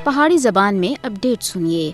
پہاڑی زبان میں اپڈیٹ سنیے۔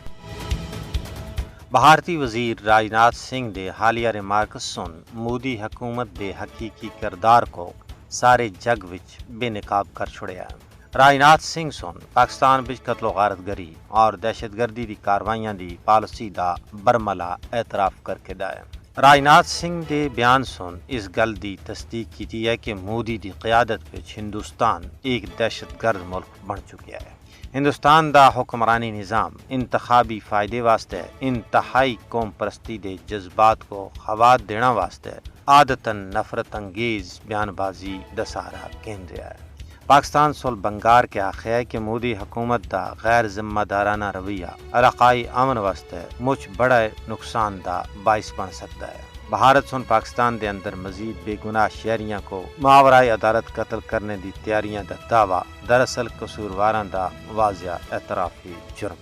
بھارتی وزیر راجناتھ سنگھ دے حالیہ ریمارکس سن مودی حکومت دے حقیقی کردار کو سارے جگ وچ بے نقاب کر چھڑیا ہے۔ راجناتھ سنگھ سن پاکستان وچ قتل و غارت گری اور دہشت گردی دی کاروائیاں دی پالیسی دا برملا اعتراف کر کے دایا۔ راجناتھ سنگھ دے بیان سن اس گل دی تصدیق کی ہے کہ مودی دی قیادت وچ ہندوستان ایک دہشت گرد ملک بن چکیا ہے۔ ہندوستان دا حکمرانی نظام انتخابی فائدے واسطے انتہائی قوم پرستی دے جذبات کو خواد دینا واسطے عادتاً نفرت انگیز بیان بازی دا سہارا کیندریا ہے۔ پاکستان سول بنگار کے آخیا ہے کہ مودی حکومت دا غیر ذمہ دارانہ رویہ علاقائی امن واسطے مچ بڑا نقصان دا باعث بن سکتا ہے۔ بھارت سن پاکستان دے اندر مزید بے گناہ شہریاں کو ماورائے عدالت قتل کرنے دی تیاریاں دا دعویٰ دراصل قصورواراں دا واضح اعترافی جرم۔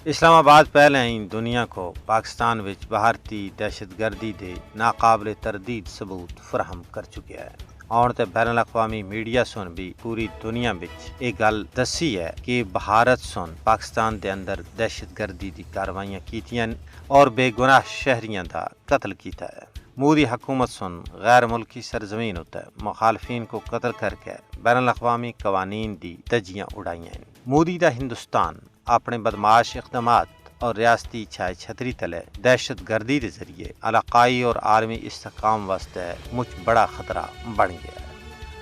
اسلام آباد پہلے ہی دنیا کو پاکستان وچ بھارتی دہشت گردی دے ناقابل تردید ثبوت فراہم کر چکیا ہے اور تے بین الاقوامی میڈیا سن بھی پوری دنیا وچ یہ گل دسی ہے کہ بھارت سن پاکستان دے اندر دہشت گردی دی کاروائیاں کیتیاں اور بے گناہ شہریاں دا قتل کیتا ہے۔ مودی حکومت سن غیر ملکی سرزمین ہوتا ہے مخالفین کو قتل کر کے بین الاقوامی قوانین دی دجیاں اڑائیاں ہیں۔ مودی دا ہندوستان اپنے بدمعاش اقدامات اور ریاستی چھائے چھتری تلے دہشت گردی دے ذریعے علاقائی اور عالمی استحکام واسطے مچ بڑا خطرہ بن گیا ہے۔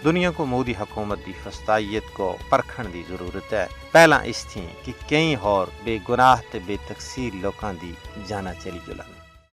دنیا کو مودی حکومت دی فسطائیت کو پرکھن دی ضرورت ہے۔ پہلا اس تھی کہ کئی اور بے گناہ تے بے تقصیر لوکاں دی جانا چلی جلن۔